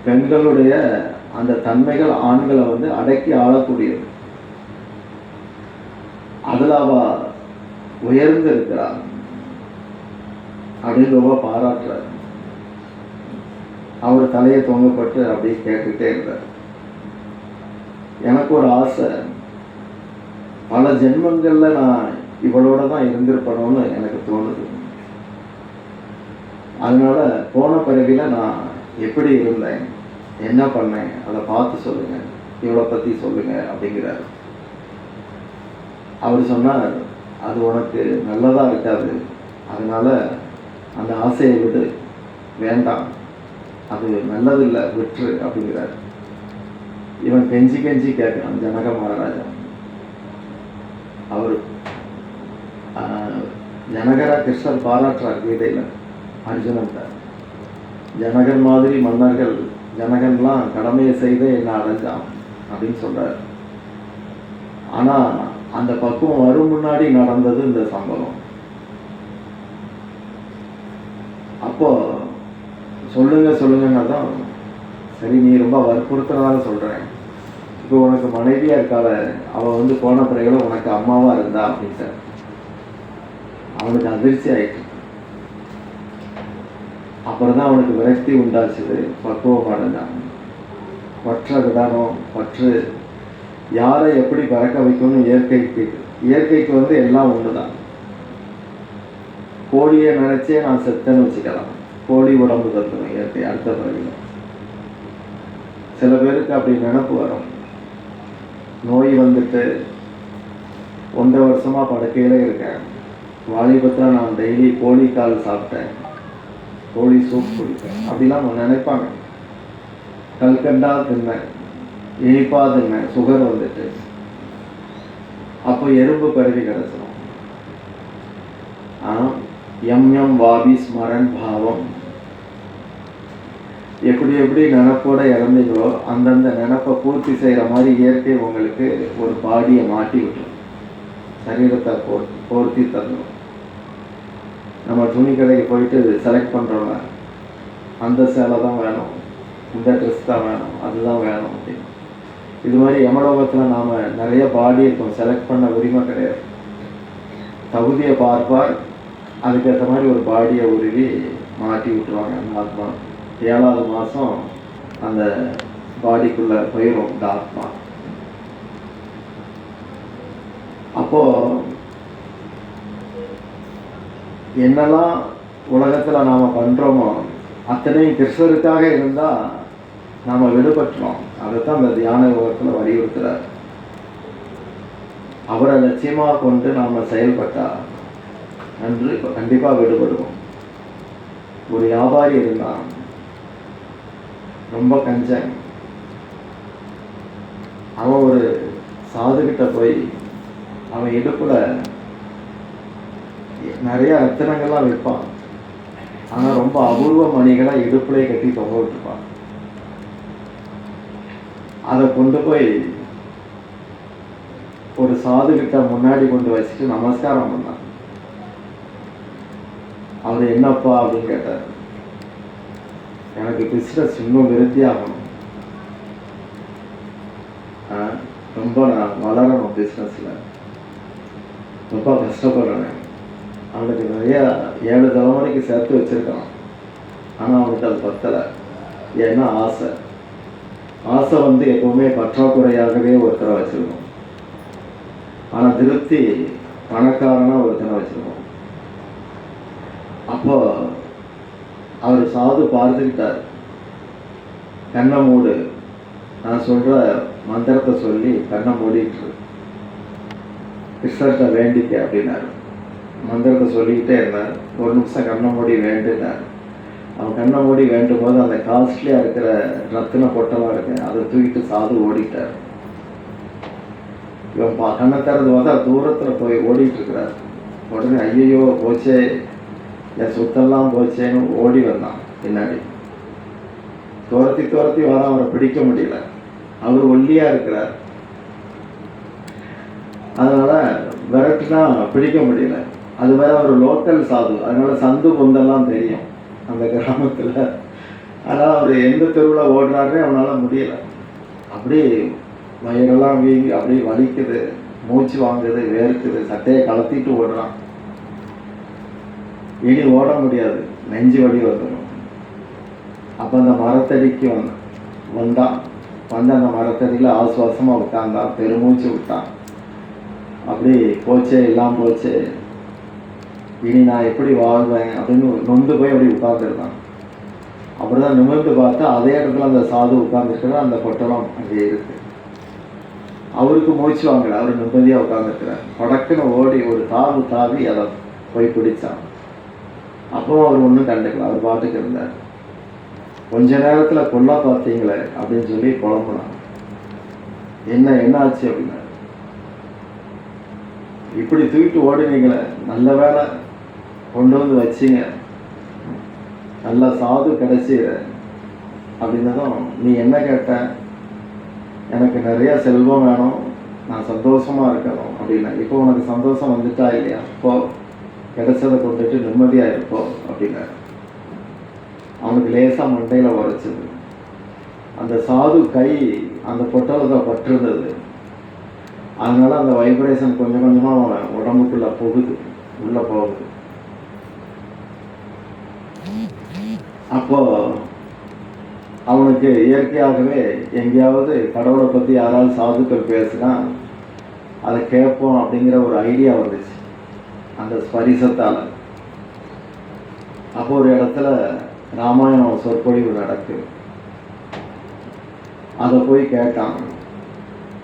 பெண்களுடைய அந்த தன்மைகள் ஆண்களை அடக்கி ஆளக்கூடியது. அதுல அவ உயர்ந்து இருக்கிறார் அப்படின்னு ரொம்ப பாராட்டுறார். அவர் தலையை தொங்கப்பட்டு அப்படியே கேட்டுக்கிட்டே இருந்தார். எனக்கு ஒரு ஆசை, பல ஜென்மங்கள்ல நான் இவளோட தான் இருந்திருப்பணும்னு எனக்கு தோணுது. அதனால போன பிறவில நான் எப்படி இருந்தேன், என்ன பண்ணேன், அதை பார்த்து சொல்லுங்க, இவளை பத்தி சொல்லுங்க அப்படிங்கிறார். அவர் சொன்னார், அது உனக்கு நல்லதா இருக்காது, அதனால அந்த ஆசையை விடு, வேண்டாம், அது நல்லதில்லை, விட்டுரு அப்படிங்கிறார். இவன் கெஞ்சி கெஞ்சி கேட்கிறான் ஜனக மகாராஜா. அவர் ஜனகரா கிருஷ்ணர் பாராட்டுறார் கீதையில. அர்ஜுனன் தான். ஜனகன் மாதிரி மன்னர்கள், ஜனகன்லாம் கடமையை செய்து என்ன அடைஞ்சான் அப்படின்னு சொல்றாரு. ஆனா அந்த பக்குவம் வரும் முன்னாடி நடந்தது இந்த சம்பவம். அப்போ சொல்லுங்கன்னா தான் சரி, நீ ரொம்ப வற்புறுத்தினால சொல்றேன். இப்போ உனக்கு மனைவியா இருக்கால, அவள் போன பிறகு உனக்கு அம்மாவா இருந்தா அப்படின்ட்டு அவனுக்கு அதிர்ச்சி ஆயிட்டு. அப்புறம் தான் அவனுக்கு விரக்தி உண்டாச்சுது, பக்குவம் அடைஞ்சான். பற்ற விடணும், பற்று யாரை எப்படி பறக்க வைக்கணும்னு இயற்கைக்கு எல்லாம் ஒண்ணுதான். கோழியை நினைச்சே நான் செத்தேன்னு வச்சுக்கலாம், கோழி உடம்பு தத்துவம் இயற்கை அடுத்த பிறகு. சில பேருக்கு அப்படி நினப்பு வரும். நோய் 1.5 வருஷமா படுக்கையில இருக்கேன், வாலிபத்தில் நான் டெய்லி கோழி கால் சாப்பிட்டேன், கோழி சூப் குடிப்பேன் அப்படிலாம் நினைப்பாங்க. கல்கண்டா தின்னேன், இனிப்பா தின்னேன், சுகர் அப்போ எறும்பு பருவி கிடச்சிடும். எம் வாபி ஸ்மரன் பாவம், எப்படி நினப்போட இறந்தீங்களோ அந்தந்த நினப்பை பூர்த்தி செய்கிற மாதிரி இயற்கை உங்களுக்கு ஒரு பாடியை மாட்டி விட்டுரும், சரீரத்தை போர்த்தி தந்துடும். நம்ம துணி கடைக்கு போயிட்டு செலக்ட் பண்ணுறோம்ல, அந்த சேலை தான் வேணும், இந்த ட்ரெஸ் தான் வேணும், அதுதான் வேணும் அப்படின்னு. இது மாதிரி யமலோகத்தில் நாம் நிறைய பாடி இருக்கும், செலக்ட் பண்ண உரிமை கிடையாது. தகுதியை பார்ப்பார், அதுக்கேற்ற மாதிரி ஒரு பாடியை உருவி மாட்டி விட்டுருவாங்க அந்த ஆத்மா. 7வது மாதம் அந்த பாடிக்குள்ளே போயிடும் இந்த ஆத்மா. அப்போது என்னெல்லாம் உலகத்தில் நாம் பண்ணுறோமோ அத்தனையும் கிருஷ்ணருக்காக இருந்தால் நாம் விடுபட்டுறோம். அதைத்தான் அந்த தியான யோகத்தில் வலியுறுத்துகிறார். அவரை லட்சியமாக கொண்டு நாம் செயல்பட்டால் நன்று கண்டிப்பாக விடுபடுவோம். ஒரு வியாபாரி இருந்தான், ரொம்ப கஞ்சன். அவன் ஒரு சாதுகிட்ட போய் அவன் இடுப்பில் நிறைய ரத்தினங்கள்லாம் விற்பான். ஆனால் ரொம்ப அபூர்வ மணிகளை இடுப்புலே கட்டி தொங்க விட்டுருப்பான். அதை கொண்டு போய் ஒரு சாதுகிட்ட முன்னாடி கொண்டு வச்சுட்டு நமஸ்காரம் பண்ணான். அவர் என்னப்பா அப்படின்னு கேட்டார். எனக்கு பிஸ்னஸ் இன்னும் விருத்தியாகணும், ரொம்ப நான் வளரணும், பிஸ்னஸில் ரொம்ப கஷ்டப்படுறேன். அவனுக்கு நிறைய 7 தலைமுறைக்கு சேர்த்து வச்சிருக்கான். ஆனால் அவனுக்கு அது பத்தலை. ஏன்னா ஆசை எப்பவுமே பற்றாக்குறையாகவே ஒருத்தரை வச்சிருக்கோம். ஆனால் திருப்தி பணக்காரனா ஒருத்தனை வச்சிருக்கோம். அப்போ அவர் சாது பார்த்துக்கிட்டார். கண்ணை மூடு, நான் சொல்ற மந்திரத்தை சொல்லி கண்ணை மூடிட்டு கிருஷ்ணர்கிட்ட வேண்டிக்க அப்படின்னாரு. மந்திரத்தை சொல்லிக்கிட்டே இருந்தார். 1 நிமிஷம் கண்ணை மூடி வேண்டுனார். அவன் கண்ணை மூடி வேண்டும் போது அந்த காஸ்ட்லியாக இருக்கிற ரத்தின பொட்டெல்லாம் இருக்கு, அதை தூக்கிட்டு சாது ஓடிட்டார். இவன் கண்ணை திறந்து பார்த்தா தூரத்தில் போய் ஓடிட்டு இருக்கிறார். உடனே ஐயோ போச்சே, என் சொத்தெல்லாம் போச்சேன்னு ஓடி வந்தான் பின்னாடி. துரத்தி வர அவரை பிடிக்க முடியல, அவர் ஒல்லியா இருக்கிறார். அதனால விரட்டுனா பிடிக்க முடியல. அது வேற ஒரு லோக்கல் சாது, அதனால சந்து பொந்தெல்லாம் தெரியும் அந்த கிராமத்தில். அதனால அவர் எந்த தெருவில் ஓடுறாருன்னே அவனால முடியல. அப்படியே வயிறெல்லாம் வீங்கி அப்படியே வலிக்குது, மூச்சு வாங்குது, வேர்க்குது, சட்டையை கலத்திட்டு ஓடுறான். இனி ஓட முடியாது, நெஞ்சு வலி வந்துடும். அப்போ அந்த மரத்தடிக்கு வந்தான். வந்து அந்த மரத்தடியில் ஆசுவாசமாக உட்கார்ந்தான், பெருமூச்சு விட்டான். அப்படி போச்சே, எல்லாம் போச்சே, இனி நான் எப்படி வாழ்வேன் அப்படின்னு நொந்து போய் அப்படி உட்கார்ந்துருந்தான். அப்படிதான் நிமிர்ந்து பார்த்தா அதே இடத்துல அந்த சாது உட்கார்ந்துருக்கிற அந்த பொட்டலம் அங்கே இருக்கு. அவருக்கு மூச்சு வாங்கல, அவர் நிம்மதியாக உட்கார்ந்துருக்கிறார். படக்குன்னு ஓடி ஒரு தாவி அதை போய் பிடிச்சான். அப்பவும் அவர் ஒன்றும் கண்டுக்கல, அவர் பாட்டுக்கு இருந்தார். கொஞ்ச நேரத்தில் கொல்லா பார்த்தீங்களே அப்படின்னு சொல்லி புலம்புனான். என்ன ஆச்சு அப்படின்னா, இப்படி தூக்கிட்டு ஓடினீங்களே, நல்ல வேலை கொண்டு வந்து வச்சிங்க, நல்ல சாது கிடைச்சி அப்படின்னதும், நீ என்ன கேட்ட? எனக்கு நிறைய செல்வம் வேணும், நான் சந்தோஷமாக இருக்கணும் அப்படின்னா. இப்போ உனக்கு சந்தோஷம் வந்துட்டா இல்லையா? இப்போ கிடைச்சதை கொண்டுட்டு நிம்மதியாக இருப்போ அப்படின்னாரு. அவனுக்கு லேசாக மண்டையில் உரைச்சிது. அந்த சாது கை அந்த பொட்டலத்தை பற்றிருந்தது. அதனால அந்த வைப்ரேஷன் கொஞ்சம் கொஞ்சமாக அவன் உடம்புக்குள்ளே போகுது, உள்ளே போகுது. அப்போ அவனுக்கு இயற்கையாகவே எங்கேயாவது கடவுளை பற்றி யாராவது சாதுக்கள் பேசுனா அதை கேட்போம் அப்படிங்கிற ஒரு ஐடியா வந்துச்சு அந்த ஸ்பரிசத்தால். அப்போ ஒரு இடத்துல ராமாயணம் சொற்பொழிவு நடக்குது. அதை போய் கேட்டான்.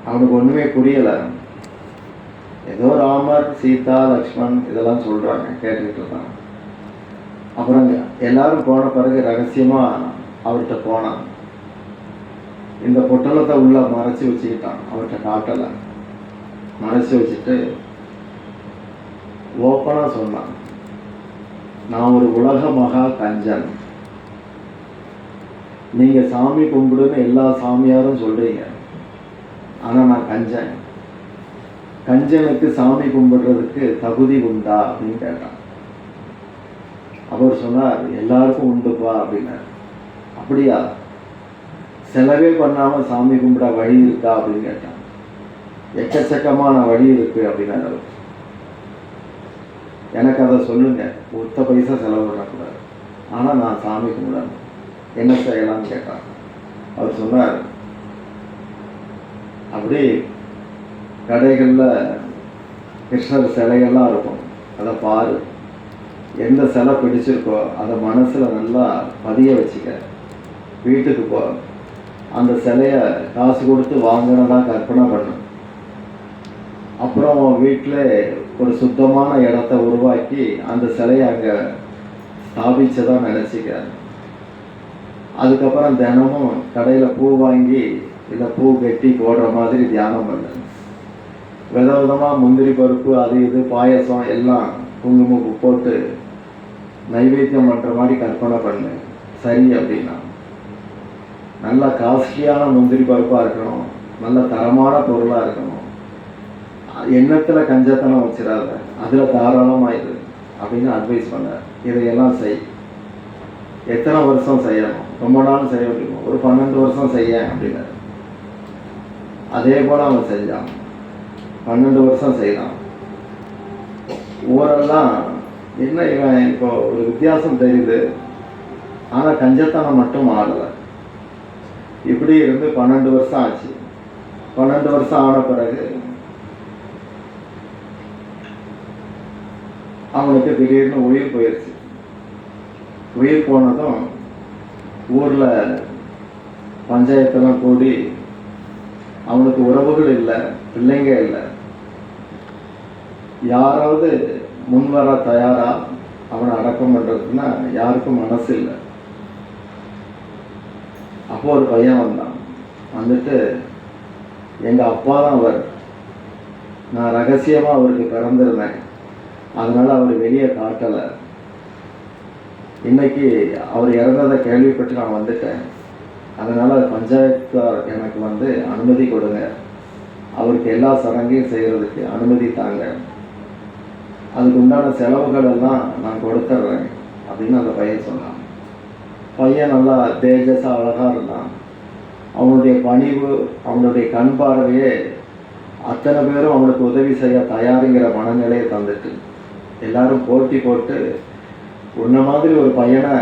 அவனுக்கு ஒன்றுமே புரியலை. ஏதோ ராமர், சீதா, லக்ஷ்மண் இதெல்லாம் சொல்கிறாங்க, கேட்டுக்கிட்டு இருந்தான். அப்புறம் எல்லாரும் போன பிறகு ரகசியமாக அவர்கிட்ட போனான். இந்த பொட்டலத்தை உள்ள மறைச்சி வச்சுக்கிட்டான், அவர்கிட்ட காட்டலை. மறைச்சி வச்சுட்டு ஓப்பனாக சொன்னான், நான் ஒரு உலக மகா கஞ்சன். நீங்கள் சாமி கும்பிடுன்னு எல்லா சாமியாரும் சொல்கிறீங்க, ஆனால் நான் கஞ்சன். கஞ்சனுக்கு சாமி கும்பிடுறதுக்கு தகுதி உண்டா அப்படின்னு கேட்டான். அவர் சொன்னார், எல்லாருக்கும் உண்டுப்பா அப்படின்னார். அப்படியா? செலவே பண்ணாமல் சாமி கும்பிட வழி இருக்கா அப்படின்னு கேட்டான். எக்கச்சக்கமான வழி இருக்கு அப்படின்னாரு அவர். எனக்கு அதை சொல்லுங்க, ஒத்த பைசா செலவு பண்ணக்கூடாது, ஆனால் நான் சாமி கும்பிடணும், என்ன செய்யலாம்னு கேட்டான். அவர் சொன்னார், அப்படி கடைகளில் கிருஷ்ணர் சிலைகள்லாம் இருக்கும், அதை பாரு. எந்த சிலை பிடிச்சிருக்கோ அதை மனசில் நல்லா பதிய வச்சுக்க. வீட்டுக்கு போ, அந்த சிலையை காசு கொடுத்து வாங்கினதா கற்பனை பண்ணு. அப்புறம் வீட்டில் ஒரு சுத்தமான இடத்த உருவாக்கி அந்த சிலையை அங்கே ஸ்தாபிச்சதாக நினச்சிக்க. அதுக்கப்புறம் தினமும் கடையில் பூ வாங்கி இல்லை பூ கட்டி போடுற மாதிரி தியானம் பண்ணு. விதவிதமாக முந்திரி பருப்பு, அது இது பாயசம் எல்லாம் குங்குமப்பு போட்டு நைவேத்தியம் பண்ணுற மாதிரி கற்பனை பண்ணு. சரி அப்படின்னா, நல்ல காஸ்ட்லியான முந்திரி பருப்பாக இருக்கணும், நல்ல தரமான பொருளாக இருக்கணும், எண்ணத்தில் கஞ்சத்தனம் வச்சிடாத, அதில் தாராளமாயிரு அப்படின்னு அட்வைஸ் பண்ணார். இதையெல்லாம் செய். எத்தனை வருஷம் செய்யணும்? ரொம்ப நாள் செய்ய முடியும், ஒரு 12 வருஷம் செய்ய அப்படின்னாரு. அதே போல் அவன் செஞ்சான். 12 வருஷம் செய்தான். ஊரெல்லாம் என்ன இவன் இப்போ ஒரு வித்தியாசம் தெரியுது, ஆனால் கஞ்சத்தனம் மட்டும் ஆடலை. இப்படி இருந்து 12 வருஷம் ஆச்சு. 12 வருஷம் ஆன பிறகு அவனுக்கு திடீர்னு உயிர் போயிடுச்சு. உயிர் போனதும் ஊரில் பஞ்சாயத்தெல்லாம் கூடி, அவனுக்கு உறவுகள் இல்லை, பிள்ளைங்க இல்லை, யாராவது முன்வர தயாரா அவனை அடக்கம் பண்ணுறதுன்னா யாருக்கும் மனசு இல்லை. அப்போ ஒரு பையன் வந்தான். வந்துட்டு, எங்கள் அப்பா தான் அவர், நான் ரகசியமாக அவருக்கு பிறந்திருந்தேன், அதனால் அவர் வெளியே காட்டலை. இன்னைக்கு அவர் இறந்ததை கேள்விப்பட்டு நான் வந்துட்டேன், அதனால் பஞ்சாயத்தார் எனக்கு அனுமதி கொடுங்க, அவருக்கு எல்லா சடங்கையும் செய்கிறதுக்கு அனுமதி தாங்க, அதுக்கு உண்டான செலவுகள் எல்லாம் நான் கொடுத்துட்றேன் அப்படின்னு அந்த பையன் சொன்னான். பையன் நல்லா தேஜஸாக அழகாக இருந்தான். அவனுடைய பணிவு, அவனுடைய கண் பார்வையே அத்தனை பேரும் அவனுக்கு உதவி செய்ய தயாருங்கிற மனநிலையை தந்துட்டு, எல்லாரும் போட்டி போட்டு, உன்ன மாதிரி ஒரு பையனை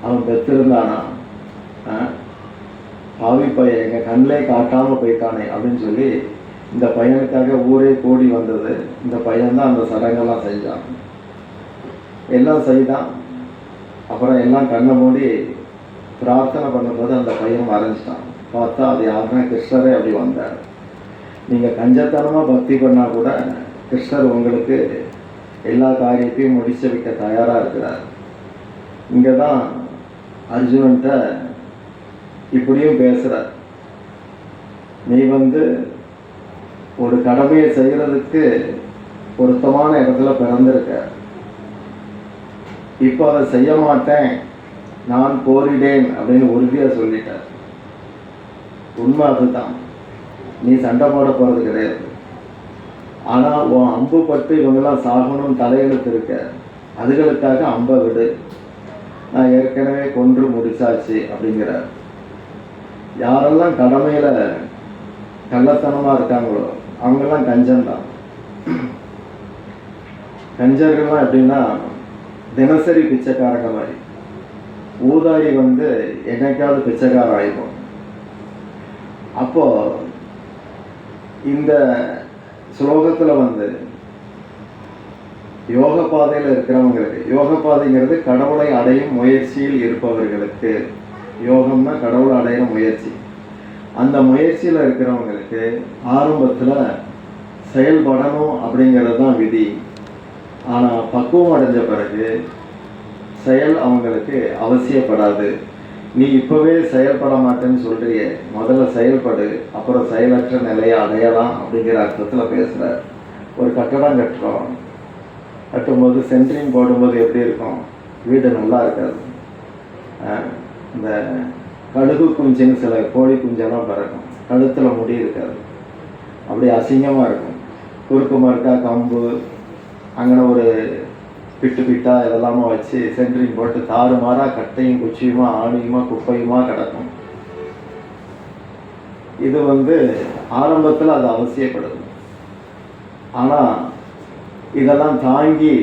அவன் பெற்றிருந்தானா, பாவி பையன் எங்கள் கண்ணிலே காட்டாமல் போயிட்டானே அப்படின்னு சொல்லி இந்த பையனுக்காக ஊரே கூடி வந்தது. இந்த பையன்தான் அந்த சடங்கெல்லாம் செஞ்சான், எல்லாம் செய்தான். அப்புறம் எல்லாம் கண்ணை மூடி பிரார்த்தனை பண்ணும்போது அந்த பையன் மறைஞ்சிட்டான். பார்த்தா அது யாருன்னா கிருஷ்ணரே அப்படி வந்தார். நீங்கள் கஞ்சத்தனமாக பக்தி பண்ணால் கூட கிருஷ்ணர் உங்களுக்கு எல்லா காரியத்தையும் முடிச்சு வைக்க தயாராக இருக்கிறார். இங்கே தான் அர்ஜுனன்ட்ட இப்படியும் பேசுகிறார், நீ ஒரு கடமையை செய்கிறதுக்கு பொருத்தமான இடத்துல பிறந்திருக்க, இப்போ அதை செய்ய மாட்டேன் நான் போரிடேன் அப்படின்னு உறுதியாக சொல்லிட்டார். உண்மை அதுதான். நீ சண்டை போட போகிறது கிடையாது. ஆனால் உன் அம்பு பட்டு இவங்கெல்லாம் சாகணும் தலையெழுத்து இருக்க, அதுகளுக்காக அம்பை விடு, நான் ஏற்கனவே கொன்று முடிச்சாச்சு அப்படிங்கிறார். யாரெல்லாம் கடமையில் கள்ளத்தனமாக இருக்காங்களோ அவங்கெல்லாம் கஞ்சன்தான். கஞ்சர்கள்லாம் எப்படின்னா தினசரி பிச்சைக்காரங்க மாதிரி. ஊதாரி என்னைக்காவது பிச்சைக்கார ஆயிடும். அப்போ இந்த ஸ்லோகத்தில் யோக பாதையில் இருக்கிறவங்களுக்கு, யோக பாதைங்கிறது கடவுளை அடையும் முயற்சியில் இருப்பவர்களுக்கு, யோகம்னா கடவுளை அடையிற முயற்சி. அந்த முயற்சியில் இருக்கிறவங்களுக்கு ஆரம்பத்தில் செயல்படணும் அப்படிங்கிறது தான் விதி. ஆனால் பக்குவம் அடைஞ்ச பிறகு செயல் அவங்களுக்கு அவசியப்படாது. நீ இப்போவே செயல்பட மாட்டேன்னு சொல்றியே, முதல்ல செயல்படு, அப்புறம் செயலற்ற நிலையை அடையலாம் அப்படிங்கிற அர்த்தத்தில் பேசுகிறார். ஒரு கட்டடம் கட்டுறோம், கட்டும்போது சென்ட்ரிங் போடும்போது எப்படி இருக்கும்? வீடு நல்லா இருக்காது. இந்த கழுகு குஞ்சுன்னு சில கோழி குஞ்செல்லாம் பிறக்கும், கழுத்தில் முடி இருக்காது, அப்படி அசிங்கமாக இருக்கும். குறுக்கு மறுக்கா கம்பு அங்கே ஒரு பிட்டு பிட்டா இதெல்லாமா வச்சு சென்ட்ரிங் போட்டு தாறுமாறாக கட்டையும் குச்சியுமா ஆணியுமா குப்பையுமா கிடக்கும். இது ஆரம்பத்தில் அது அவசியப்படுது. ஆனால் இதெல்லாம் தாங்கி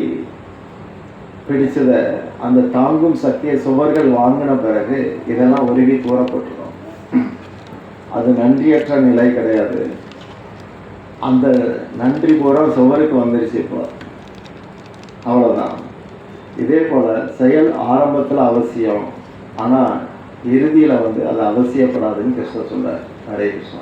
பிடிச்சதை, அந்த தாங்கும் சக்தியை சுவர்கள் வாங்கின பிறகு இதெல்லாம் உருவி கூறப்பட்டுரும். அது நன்றியற்ற நிலை கிடையாது. அந்த நன்றி பூரா சுவருக்கு வந்துருச்சு இப்போ, அவ்வளோதான். இதே போல் செயல் ஆரம்பத்தில் அவசியம், ஆனால் இறுதியில் அது அவசியப்படாதுன்னு கிருஷ்ணர் சொல்றார். ஹரே கிருஷ்ணா.